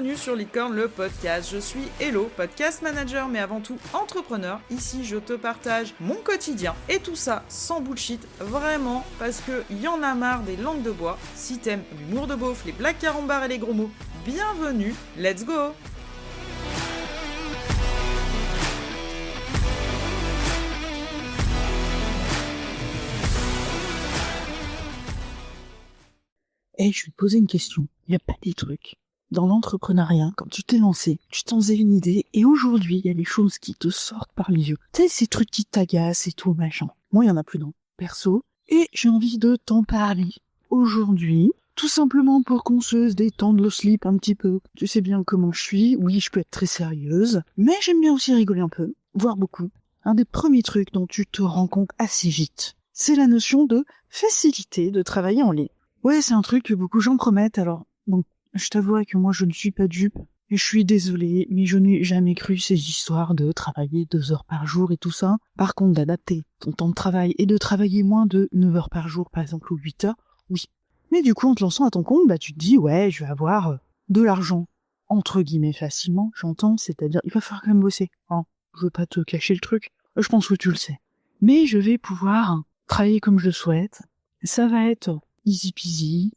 bienvenue sur Licorne le podcast. Je suis Hello, podcast manager, mais avant tout entrepreneur. Ici, je te partage mon quotidien et tout ça sans bullshit, vraiment, parce que y en a marre des langues de bois. Si t'aimes l'humour de beauf, les blagues carambars et les gros mots, bienvenue, let's go! Je vais te poser une question. Il n'y a pas des trucs dans l'entrepreneuriat, quand tu t'es lancé, tu t'en faisais une idée, et aujourd'hui, il y a des choses qui te sortent par les yeux. Tu sais, ces trucs qui t'agacent et tout, machin. Moi, il y en a plus dans perso, et j'ai envie de t'en parler aujourd'hui, tout simplement pour qu'on se détende le slip un petit peu. Tu sais bien comment je suis, oui, je peux être très sérieuse, mais j'aime bien aussi rigoler un peu, voire beaucoup. Un des premiers trucs dont tu te rends compte assez vite, c'est la notion de facilité de travailler en ligne. Ouais, c'est un truc que beaucoup de gens promettent, alors bon, je t'avoue que moi je ne suis pas dupe, et je suis désolée, mais je n'ai jamais cru ces histoires de travailler 2 heures par jour et tout ça. Par contre, d'adapter ton temps de travail et de travailler moins de 9 heures par jour, par exemple, ou 8 heures, oui. Mais du coup, en te lançant à ton compte, tu te dis, ouais, je vais avoir de l'argent, entre guillemets, facilement, j'entends, c'est-à-dire, il va falloir quand même bosser, hein. Je veux pas te cacher le truc, je pense que tu le sais. Mais je vais pouvoir travailler comme je le souhaite, ça va être easy peasy,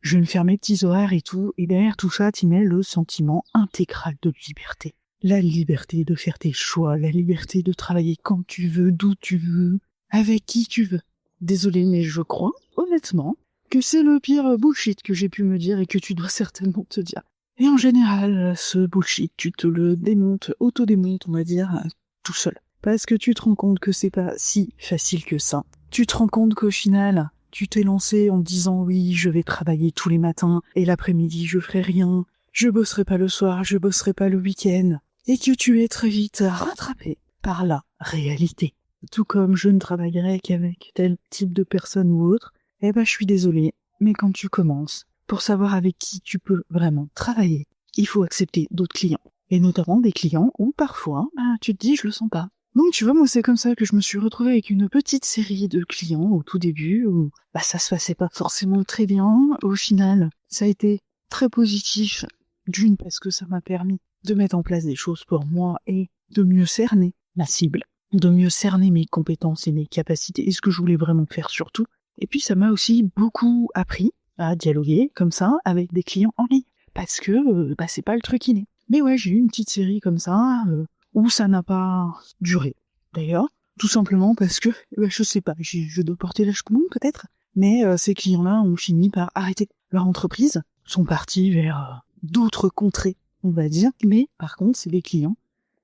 je vais me faire mes petits horaires et tout, et derrière tout ça, t'y mets le sentiment intégral de liberté. La liberté de faire tes choix, la liberté de travailler quand tu veux, d'où tu veux, avec qui tu veux. Désolé, mais je crois, honnêtement, que c'est le pire bullshit que j'ai pu me dire et que tu dois certainement te dire. Et en général, ce bullshit, tu te le démontes, auto-démontes, on va dire, tout seul. Parce que tu te rends compte que c'est pas si facile que ça. Tu te rends compte qu'au final, tu t'es lancé en te disant oui, je vais travailler tous les matins et l'après-midi je ferai rien, je bosserai pas le soir, je bosserai pas le week-end, et que tu es très vite rattrapé par la réalité. Tout comme je ne travaillerai qu'avec tel type de personne ou autre, je suis désolée, mais quand tu commences, pour savoir avec qui tu peux vraiment travailler, il faut accepter d'autres clients. Et notamment des clients où parfois, tu te dis je le sens pas. Donc tu vois, moi c'est comme ça que je me suis retrouvée avec une petite série de clients au tout début où ça se passait pas forcément très bien. Au final, ça a été très positif, d'une parce que ça m'a permis de mettre en place des choses pour moi et de mieux cerner ma cible, de mieux cerner mes compétences et mes capacités et ce que je voulais vraiment faire surtout. Et puis ça m'a aussi beaucoup appris à dialoguer comme ça avec des clients en ligne parce que c'est pas le truc inné. Mais ouais, j'ai eu une petite série comme ça où ça n'a pas duré. D'ailleurs, tout simplement parce que, je sais pas, je dois porter l'âge commun peut-être, mais ces clients-là ont fini par arrêter leur entreprise, sont partis vers d'autres contrées, on va dire, mais par contre, c'est les clients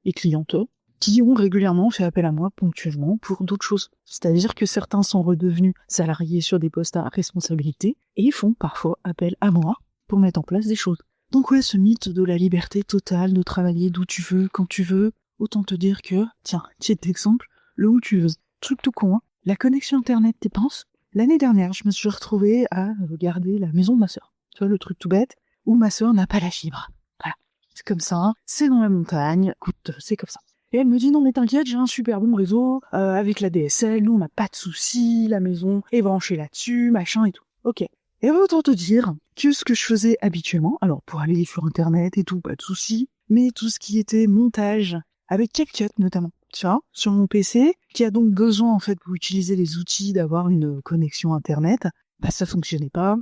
et clientes qui ont régulièrement fait appel à moi ponctuellement pour d'autres choses. C'est-à-dire que certains sont redevenus salariés sur des postes à responsabilité et font parfois appel à moi pour mettre en place des choses. Donc ouais, ce mythe de la liberté totale, de travailler d'où tu veux, quand tu veux, autant te dire que, tiens, petit exemple, le où tu veux. Truc tout con, la connexion internet, t'y penses? L'année dernière, je me suis retrouvée à regarder la maison de ma sœur. Tu vois, le truc tout bête, où ma sœur n'a pas la fibre. Voilà. C'est comme ça, c'est dans la montagne, écoute, c'est comme ça. Et elle me dit, non mais t'inquiète, j'ai un super bon réseau, avec la DSL, nous on n'a pas de soucis, la maison est branchée là-dessus, machin et tout. Ok. Et autant te dire que ce que je faisais habituellement, alors pour aller sur internet et tout, pas de soucis, mais tout ce qui était montage, avec CapCut notamment, tu vois, sur mon PC, qui a donc besoin en fait pour utiliser les outils d'avoir une connexion internet, ça fonctionnait pas.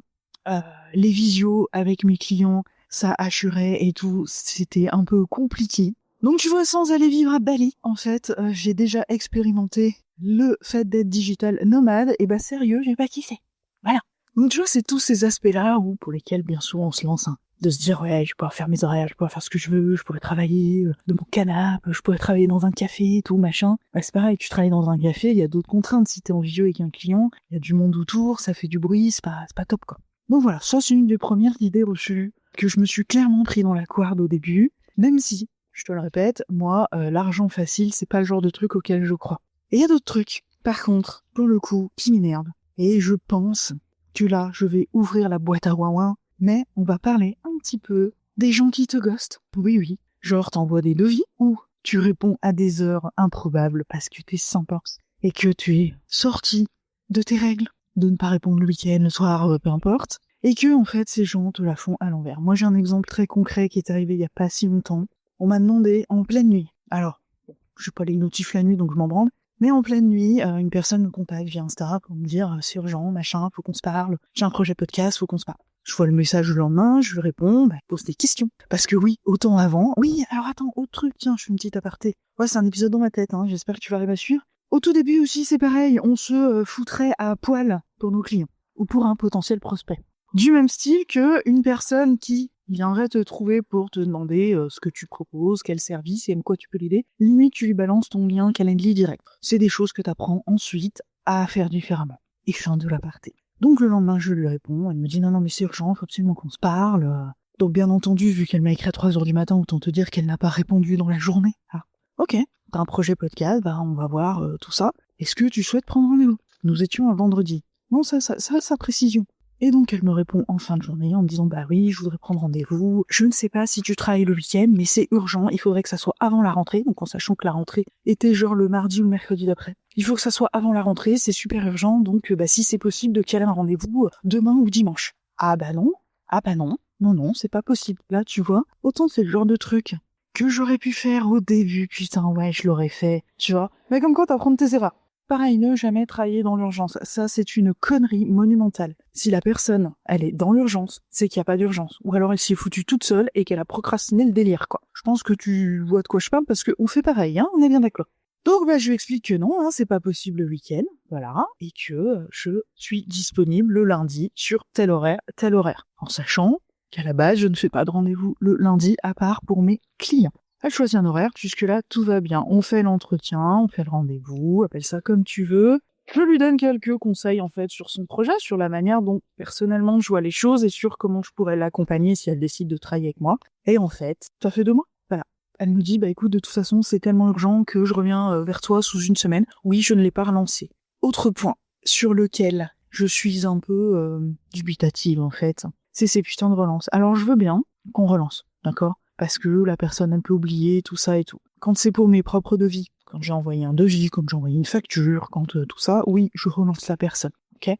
Les visios avec mes clients, ça assurait et tout, c'était un peu compliqué. Donc tu vois, sans aller vivre à Bali, en fait, j'ai déjà expérimenté le fait d'être digital nomade, et sérieux, j'ai pas kiffé. Voilà. Donc tu vois, c'est tous ces aspects-là pour lesquels bien souvent on se lance, de se dire ouais, je pourrais faire mes horaires, je pourrais faire ce que je veux, je pourrais travailler de mon canapé, je pourrais travailler dans un café, tout machin. C'est pareil, tu travailles dans un café, il y a d'autres contraintes. Si t'es en visio avec un client, il y a du monde autour, ça fait du bruit, c'est pas top quoi. Donc voilà, ça c'est une des premières idées reçues que je me suis clairement pris dans la couarde au début, même si, je te le répète, moi, l'argent facile, c'est pas le genre de truc auquel je crois. Et il y a d'autres trucs, par contre, pour le coup, qui m'énervent. Et je pense que là, je vais ouvrir la boîte à ouin, mais on va parler un petit peu des gens qui te ghostent. Oui, genre t'envoies des devis ou tu réponds à des heures improbables parce que t'es sympa et que tu es sorti de tes règles de ne pas répondre le week-end, le soir, peu importe, et que, en fait, ces gens te la font à l'envers. Moi, j'ai un exemple très concret qui est arrivé il y a pas si longtemps. On m'a demandé en pleine nuit. Alors, je n'ai pas les notifs la nuit, donc je m'en branle. Mais en pleine nuit, une personne me contacte via Insta pour me dire c'est urgent, machin, faut qu'on se parle. J'ai un projet podcast, faut qu'on se parle. Je vois le message le lendemain, je lui réponds, je pose des questions. Parce que oui, autant avant. Oui, alors attends, autre truc, tiens, je fais une petite aparté. Ouais, c'est un épisode dans ma tête, j'espère que tu vas arriver à suivre. Au tout début aussi, c'est pareil, on se foutrait à poil pour nos clients ou pour un potentiel prospect. Du même style que une personne qui viendrait te trouver pour te demander ce que tu proposes, quel service et en quoi tu peux l'aider. Limite, tu lui balances ton lien Calendly direct. C'est des choses que tu apprends ensuite à faire différemment. Et fin de l'aparté. Donc le lendemain, je lui réponds. Elle me dit non, mais c'est urgent, faut absolument qu'on se parle. Donc bien entendu, vu qu'elle m'a écrit à 3h du matin, autant te dire qu'elle n'a pas répondu dans la journée. Ah, ok, t'as un projet podcast, on va voir tout ça. Est-ce que tu souhaites prendre rendez-vous? Nous étions un vendredi. Non, ça, sa précision. Et donc elle me répond en fin de journée en me disant oui, je voudrais prendre rendez-vous. Je ne sais pas si tu travailles le week-end, mais c'est urgent. Il faudrait que ça soit avant la rentrée. Donc en sachant que la rentrée était genre le mardi ou le mercredi d'après. Il faut que ça soit avant la rentrée, c'est super urgent. Donc si c'est possible de caler un rendez-vous demain ou dimanche. Ah non. Non, c'est pas possible. Là, tu vois, autant c'est le genre de truc que j'aurais pu faire au début. Putain, ouais, je l'aurais fait. Tu vois. Mais comme quoi t'apprends de tes erreurs. Pareil, ne jamais travailler dans l'urgence. Ça, c'est une connerie monumentale. Si la personne, elle est dans l'urgence, c'est qu'il n'y a pas d'urgence. Ou alors elle s'y est foutue toute seule et qu'elle a procrastiné le délire, quoi. Je pense que tu vois de quoi je parle parce qu'on fait pareil, on est bien d'accord. Donc, je lui explique que non, c'est pas possible le week-end, voilà, et que je suis disponible le lundi sur tel horaire. En sachant qu'à la base, je ne fais pas de rendez-vous le lundi à part pour mes clients. Elle choisit un horaire, jusque-là, tout va bien. On fait l'entretien, on fait le rendez-vous, appelle ça comme tu veux. Je lui donne quelques conseils, en fait, sur son projet, sur la manière dont, personnellement, je vois les choses et sur comment je pourrais l'accompagner si elle décide de travailler avec moi. Et en fait, ça fait 2 mois. Voilà. Elle me dit, écoute, de toute façon, c'est tellement urgent que je reviens vers toi sous 1 semaine. Oui, je ne l'ai pas relancé. Autre point, sur lequel je suis un peu dubitative, en fait, c'est ces putains de relances. Alors, je veux bien qu'on relance, d'accord ? Parce que la personne, elle peut oublier tout ça et tout. Quand c'est pour mes propres devis, quand j'ai envoyé un devis, quand j'ai envoyé une facture, quand tout ça, oui, je relance la personne, ok ?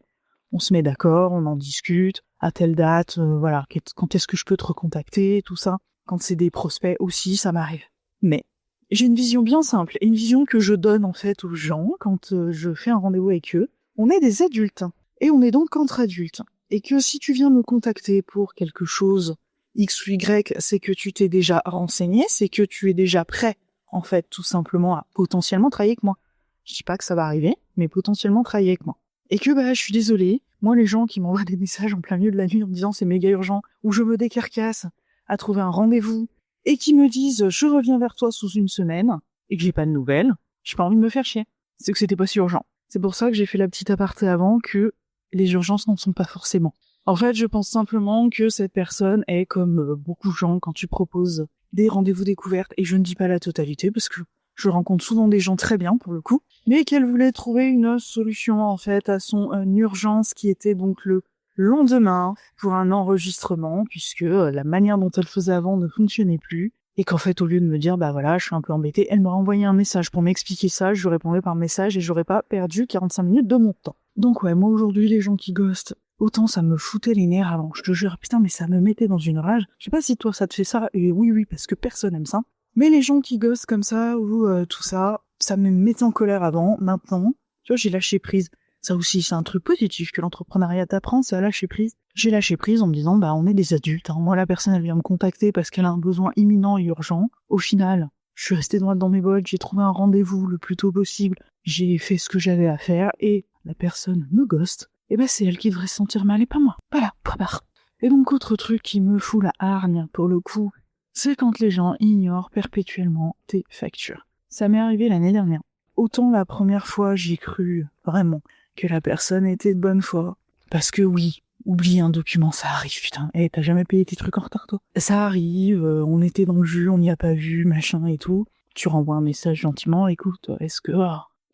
On se met d'accord, on en discute, à telle date, voilà, quand est-ce que je peux te recontacter, tout ça. Quand c'est des prospects aussi, ça m'arrive. Mais j'ai une vision bien simple, et une vision que je donne en fait aux gens quand je fais un rendez-vous avec eux. On est des adultes, et on est donc entre adultes. Et que si tu viens me contacter pour quelque chose X ou Y, c'est que tu t'es déjà renseigné, c'est que tu es déjà prêt, en fait, tout simplement à potentiellement travailler avec moi. Je dis pas que ça va arriver, mais potentiellement travailler avec moi. Et que, je suis désolée, moi, les gens qui m'envoient des messages en plein milieu de la nuit en me disant c'est méga urgent, ou je me décarcasse à trouver un rendez-vous, et qui me disent je reviens vers toi sous 1 semaine, et que j'ai pas de nouvelles, j'ai pas envie de me faire chier. C'est que c'était pas si urgent. C'est pour ça que j'ai fait la petite aparté avant que les urgences n'en sont pas forcément. En fait, je pense simplement que cette personne est comme beaucoup de gens quand tu proposes des rendez-vous découvertes, et je ne dis pas la totalité parce que je rencontre souvent des gens très bien pour le coup, mais qu'elle voulait trouver une solution en fait à son urgence qui était donc le lendemain pour un enregistrement puisque la manière dont elle faisait avant ne fonctionnait plus et qu'en fait au lieu de me dire voilà je suis un peu embêtée, elle m'aurait envoyé un message pour m'expliquer ça, je lui répondais par message et j'aurais pas perdu 45 minutes de mon temps. Donc ouais, moi aujourd'hui les gens qui ghostent, autant ça me foutait les nerfs avant, je te jure, putain, mais ça me mettait dans une rage. Je sais pas si toi ça te fait ça, et oui, parce que personne aime ça. Mais les gens qui ghostent comme ça, ou tout ça, ça me mettait en colère avant, maintenant, tu vois, j'ai lâché prise. Ça aussi, c'est un truc positif que l'entrepreneuriat t'apprend, c'est à lâcher prise. J'ai lâché prise en me disant, on est des adultes, Moi, la personne, elle vient me contacter parce qu'elle a un besoin imminent et urgent. Au final, je suis restée droite dans mes bottes, j'ai trouvé un rendez-vous le plus tôt possible, j'ai fait ce que j'avais à faire, et la personne me ghost. C'est elle qui devrait se sentir mal et pas moi. Voilà, point barre. Et donc, autre truc qui me fout la hargne, pour le coup, c'est quand les gens ignorent perpétuellement tes factures. Ça m'est arrivé l'année dernière. Autant la première fois, j'ai cru vraiment que la personne était de bonne foi. Parce que oui, oublier un document, ça arrive, putain. T'as jamais payé tes trucs en retard, toi? Ça arrive, on était dans le jus, on n'y a pas vu, machin et tout. Tu renvoies un message gentiment, écoute, est-ce que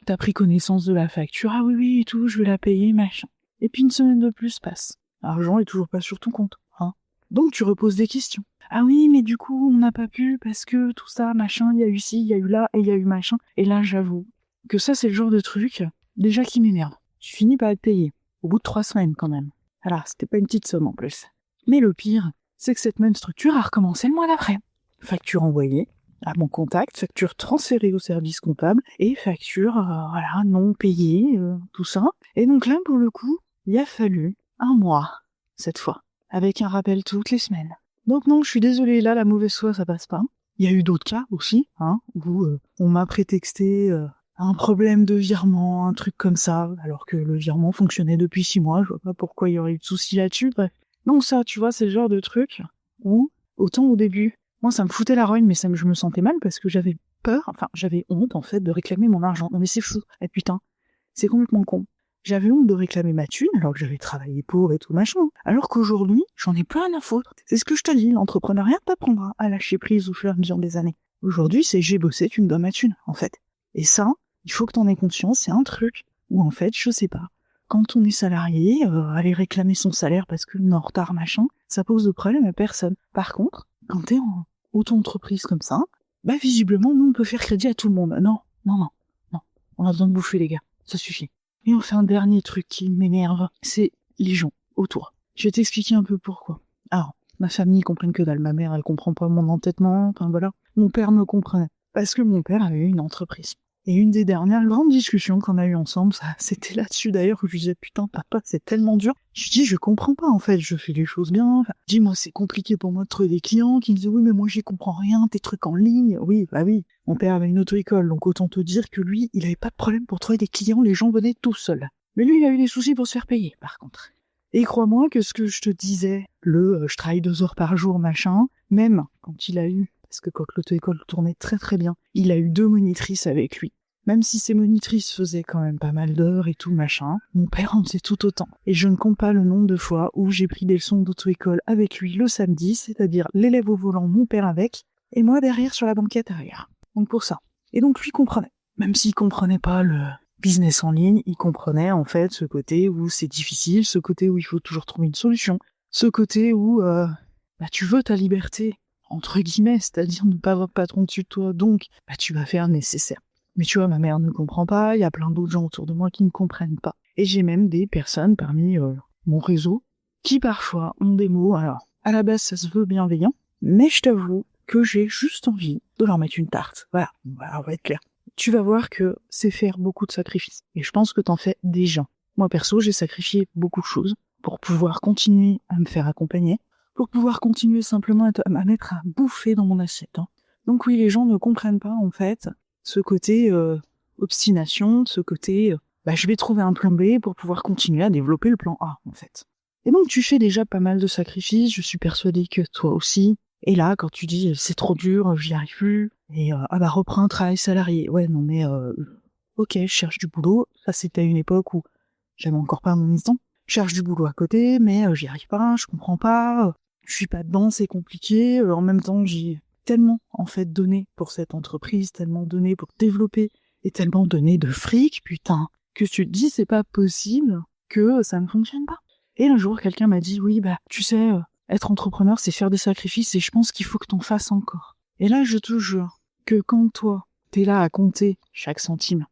t'as pris connaissance de la facture? Ah oui, et tout, je vais la payer, machin. Et puis 1 semaine de plus passe. L'argent est toujours pas sur ton compte, Donc tu reposes des questions. Ah oui, mais du coup, on n'a pas pu parce que tout ça, machin, il y a eu ci, il y a eu là, et il y a eu machin. Et là, j'avoue que ça, c'est le genre de truc, déjà qui m'énerve. Tu finis par être payé. Au bout de 3 semaines, quand même. Alors, c'était pas une petite somme en plus. Mais le pire, c'est que cette même structure a recommencé le mois d'après. Facture envoyée à mon contact, facture transférée au service comptable et facture, non payée, tout ça. Et donc là, pour le coup, il a fallu un mois, cette fois, avec un rappel toutes les semaines. Donc non, je suis désolée, là, la mauvaise foi, ça passe pas. Il y a eu d'autres cas aussi, où on m'a prétexté un problème de virement, un truc comme ça, alors que le virement fonctionnait depuis 6 mois, je vois pas pourquoi il y aurait eu de soucis là-dessus, bref. Donc ça, tu vois, c'est le genre de truc où, autant au début, moi ça me foutait la rogne, mais je me sentais mal parce que j'avais j'avais honte en fait de réclamer mon argent. Non mais c'est fou, putain, c'est complètement con. J'avais honte de réclamer ma thune alors que j'avais travaillé pour et tout machin. Alors qu'aujourd'hui, j'en ai plein à foutre. C'est ce que je te dis, l'entrepreneuriat t'apprendra à lâcher prise au fur et à mesure des années. Aujourd'hui, c'est j'ai bossé, tu me dois ma thune, en fait. Et ça, il faut que t'en aies conscience, c'est un truc où en fait, je sais pas. Quand on est salarié, aller réclamer son salaire parce que est en retard, machin, ça pose de problème à personne. Par contre, quand t'es en auto-entreprise comme ça, visiblement, nous, on peut faire crédit à tout le monde. Non. On a besoin de bouffer, les gars. Ça suffit. Et on fait un dernier truc qui m'énerve, c'est les gens autour. Je vais t'expliquer un peu pourquoi. Alors, ma famille comprenne que dalle. Ma mère, elle comprend pas mon entêtement, enfin voilà. Mon père me comprenait. Parce que mon père avait eu une entreprise. Et une des dernières grandes discussions qu'on a eues ensemble, c'était là-dessus d'ailleurs, où je lui disais, putain, papa, c'est tellement dur. Je lui dis, je comprends pas, en fait, je fais les choses bien. Enfin, dis-moi, c'est compliqué pour moi de trouver des clients qui me disaient, oui, mais moi, j'y comprends rien, tes trucs en ligne. Oui. Mon père avait une auto-école, donc autant te dire que lui, il avait pas de problème pour trouver des clients, les gens venaient tout seuls. Mais lui, il a eu des soucis pour se faire payer, par contre. Et crois-moi que ce que je te disais, je travaille 2 heures par jour, machin, même quand il a eu, parce que quand l'auto-école tournait très très bien, il a eu 2 monitrices avec lui. Même si ces monitrices faisaient quand même pas mal d'heures et tout machin, mon père en faisait tout autant. Et je ne compte pas le nombre de fois où j'ai pris des leçons d'auto-école avec lui le samedi, c'est-à-dire l'élève au volant, mon père avec, et moi derrière sur la banquette arrière. Donc pour ça. Et donc lui comprenait. Même s'il comprenait pas le business en ligne, il comprenait en fait ce côté où c'est difficile, ce côté où il faut toujours trouver une solution, ce côté où tu veux ta liberté, entre guillemets, c'est-à-dire ne pas avoir de patron dessus de toi, donc tu vas faire le nécessaire. Mais tu vois, ma mère ne comprend pas, il y a plein d'autres gens autour de moi qui ne comprennent pas. Et j'ai même des personnes parmi mon réseau qui parfois ont des mots, alors à la base ça se veut bienveillant, mais je t'avoue que j'ai juste envie de leur mettre une tarte. Voilà, on va être clair. Tu vas voir que c'est faire beaucoup de sacrifices. Et je pense que t'en fais déjà. Moi perso, j'ai sacrifié beaucoup de choses pour pouvoir continuer à me faire accompagner, pour pouvoir continuer simplement à mettre à bouffer dans mon assiette. Donc oui, les gens ne comprennent pas en fait ce côté obstination, ce côté je vais trouver un plan B pour pouvoir continuer à développer le plan A en fait. Et donc tu fais déjà pas mal de sacrifices, je suis persuadée que toi aussi. Et là, quand tu dis c'est trop dur, j'y arrive plus, et reprends un travail salarié. Ouais, non mais ok, je cherche du boulot. Ça c'était à une époque où j'avais encore pas mon temps. Je cherche du boulot à côté, mais j'y arrive pas, je comprends pas, je suis pas dedans, c'est compliqué. En même temps, j'ai tellement en fait donné pour cette entreprise, tellement donné pour développer, et tellement donné de fric, putain, que tu te dis c'est pas possible que ça ne fonctionne pas. Et un jour, quelqu'un m'a dit oui, tu sais, être entrepreneur, c'est faire des sacrifices, et je pense qu'il faut que t'en fasses encore. Et là, je te jure que quand toi, t'es là à compter chaque centime,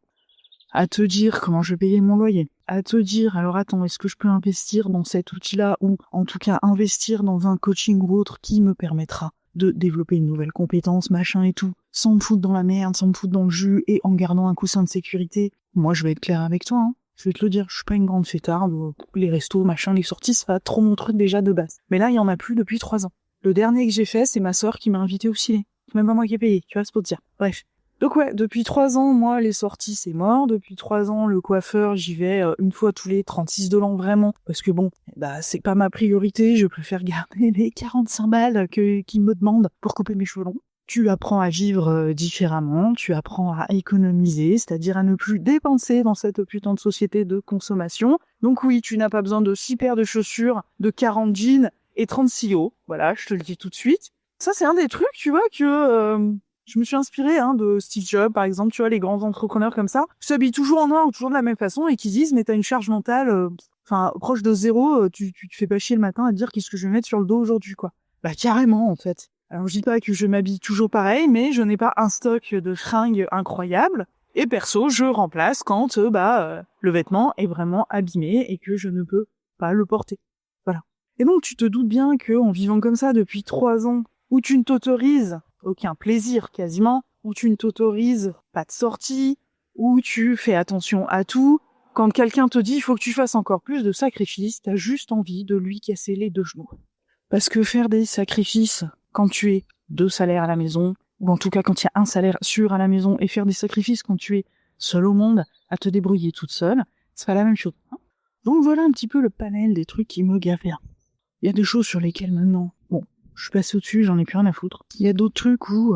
à te dire comment je vais payer mon loyer, à te dire, alors attends, est-ce que je peux investir dans cet outil-là, ou en tout cas investir dans un coaching ou autre qui me permettra de développer une nouvelle compétence, machin et tout, sans me foutre dans la merde, sans me foutre dans le jus, et en gardant un coussin de sécurité. Moi, je vais être clair avec toi, je vais te le dire, je suis pas une grande fêtarde, les restos, machin, les sorties, c'est pas trop mon truc déjà de base. Mais là, il y en a plus depuis 3 ans. Le dernier que j'ai fait, c'est ma sœur qui m'a invité au ciné. C'est même pas moi qui ai payé, tu vois, c'est pour te dire. Bref. Donc ouais, depuis 3 ans, moi, les sorties, c'est mort. Depuis 3 ans, le coiffeur, j'y vais une fois tous les 36 de l'an, vraiment. Parce que bon, c'est pas ma priorité, je préfère garder les 45 balles qu'ils me demandent pour couper mes cheveux longs. Tu apprends à vivre différemment, tu apprends à économiser, c'est-à-dire à ne plus dépenser dans cette putain de société de consommation. Donc oui, tu n'as pas besoin de 6 paires de chaussures, de 40 jeans et 36 hauts. Voilà, je te le dis tout de suite. Ça, c'est un des trucs, tu vois, que je me suis inspirée de Steve Jobs, par exemple, tu vois, les grands entrepreneurs comme ça, qui s'habillent toujours en noir ou toujours de la même façon et qui disent, mais t'as une charge mentale, proche de 0, tu te fais pas chier le matin à te dire qu'est-ce que je vais mettre sur le dos aujourd'hui, quoi. Carrément, en fait. Alors, je dis pas que je m'habille toujours pareil, mais je n'ai pas un stock de fringues incroyable. Et perso, je remplace quand, le vêtement est vraiment abîmé et que je ne peux pas le porter. Et donc tu te doutes bien que en vivant comme ça depuis 3 ans, où tu ne t'autorises aucun plaisir quasiment, où tu ne t'autorises pas de sortie, où tu fais attention à tout, quand quelqu'un te dit il faut que tu fasses encore plus de sacrifices, t'as juste envie de lui casser les 2 genoux. Parce que faire des sacrifices quand tu es 2 salaires à la maison, ou en tout cas quand il y a un salaire sûr à la maison, et faire des sacrifices quand tu es seule au monde, à te débrouiller toute seule, c'est pas la même chose. Donc voilà un petit peu le panel des trucs qui me gavaient. Il y a des choses sur lesquelles maintenant, bon, je suis passé au-dessus, j'en ai plus rien à foutre. Il y a d'autres trucs où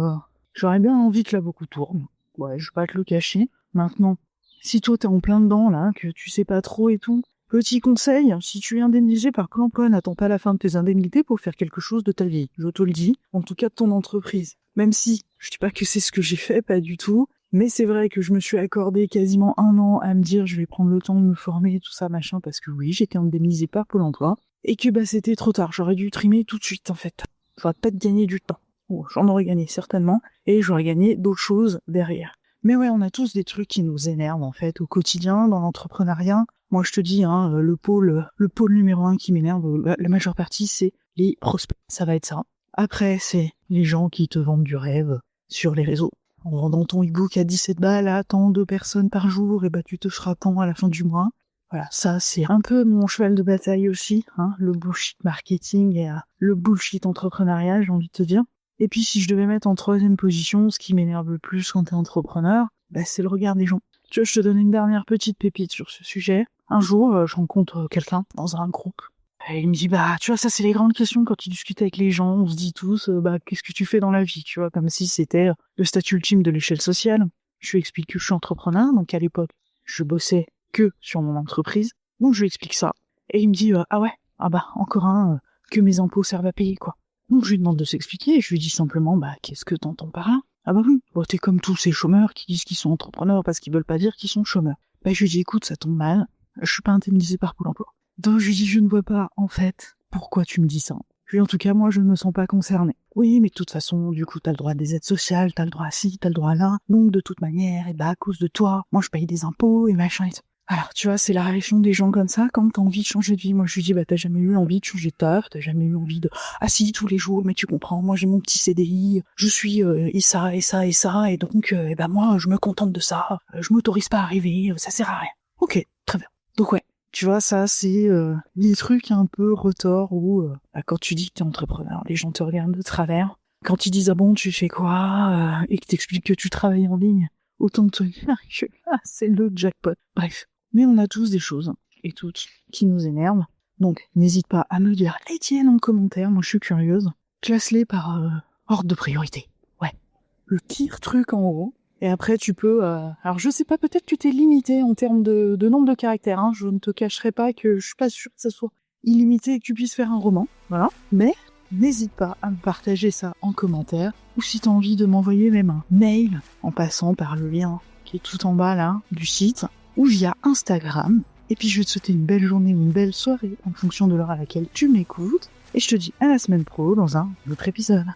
j'aurais bien envie que la boucle tourne. Ouais, je vais pas te le cacher. Maintenant, si toi t'es en plein dedans, là, que tu sais pas trop et tout, petit conseil, si tu es indemnisé par Pôle emploi, n'attends pas la fin de tes indemnités pour faire quelque chose de ta vie. Je te le dis, en tout cas de ton entreprise. Même si, je dis pas que c'est ce que j'ai fait, pas du tout, mais c'est vrai que je me suis accordé quasiment 1 an à me dire je vais prendre le temps de me former, tout ça, machin, parce que oui, j'étais indemnisé par Pôle emploi, et que bah c'était trop tard, j'aurais dû trimer tout de suite en fait. J'aurais peut-être gagné du temps. Bon, j'en aurais gagné certainement, et j'aurais gagné d'autres choses derrière. Mais ouais, on a tous des trucs qui nous énervent en fait au quotidien, dans l'entrepreneuriat. Moi je te dis, le pôle numéro 1 qui m'énerve, la majeure partie c'est les prospects, ça va être ça. Après c'est les gens qui te vendent du rêve sur les réseaux. En vendant ton e-book à 17 balles à tant de personnes par jour, et bah tu te feras tant à la fin du mois. Voilà, ça c'est un peu mon cheval de bataille aussi, le bullshit marketing et le bullshit entrepreneuriat, j'ai envie de te dire. Et puis si je devais mettre en 3e position, ce qui m'énerve le plus quand t'es entrepreneur, bah c'est le regard des gens. Tu vois, je te donne une dernière petite pépite sur ce sujet. Un jour, je rencontre quelqu'un dans un groupe. Et il me dit, bah, tu vois, ça c'est les grandes questions quand tu discutes avec les gens, on se dit tous, qu'est-ce que tu fais dans la vie, tu vois, comme si c'était le statut ultime de l'échelle sociale. Je lui explique que je suis entrepreneur, donc à l'époque, je bossais que sur mon entreprise, donc je lui explique ça. Et il me dit, ah ouais, encore un, que mes impôts servent à payer, quoi. Donc je lui demande de s'expliquer, et je lui dis simplement, qu'est-ce que t'entends par là? Ah bah oui, t'es comme tous ces chômeurs qui disent qu'ils sont entrepreneurs parce qu'ils veulent pas dire qu'ils sont chômeurs. Je lui dis, écoute, ça tombe mal, je suis pas indemnisé par Pôle emploi. Donc je lui dis, je ne vois pas, en fait, pourquoi tu me dis ça. Je lui dis, en tout cas, moi, je ne me sens pas concernée. Oui, mais de toute façon, du coup, t'as le droit à des aides sociales, t'as le droit à ci, t'as le droit à là. Donc, de toute manière, à cause de toi, moi, je paye des impôts et machin et tout. Alors, tu vois, c'est la réaction des gens comme ça quand t'as envie de changer de vie. Moi, je lui dis, t'as jamais eu envie de changer de taf, t'as jamais eu envie de... Ah si, tous les jours, mais tu comprends, moi, j'ai mon petit CDI, je suis et ça, et ça, et ça, et donc, moi, je me contente de ça, je m'autorise pas à arriver, ça sert à rien. Ok, très bien. Donc ouais. Tu vois, ça, c'est des trucs un peu retors où, quand tu dis que t'es entrepreneur, les gens te regardent de travers. Quand ils disent, ah bon, tu fais quoi et que t'expliques que tu travailles en ligne, autant te dire que c'est le jackpot. Bref. Mais on a tous des choses, et toutes, qui nous énervent. Donc, n'hésite pas à me dire les tiennes en commentaire, moi je suis curieuse. Classe-les par ordre de priorité. Ouais. Le pire truc en haut. Et après, tu peux... Alors, je sais pas, peut-être que tu t'es limité en termes de nombre de caractères. Je ne te cacherai pas que je suis pas sûre que ça soit illimité et que tu puisses faire un roman. Voilà. Mais n'hésite pas à me partager ça en commentaire. Ou si tu as envie de m'envoyer même un mail en passant par le lien qui est tout en bas là du site. Ou via Instagram. Et puis, je vais te souhaiter une belle journée ou une belle soirée en fonction de l'heure à laquelle tu m'écoutes. Et je te dis à la semaine pro dans un autre épisode.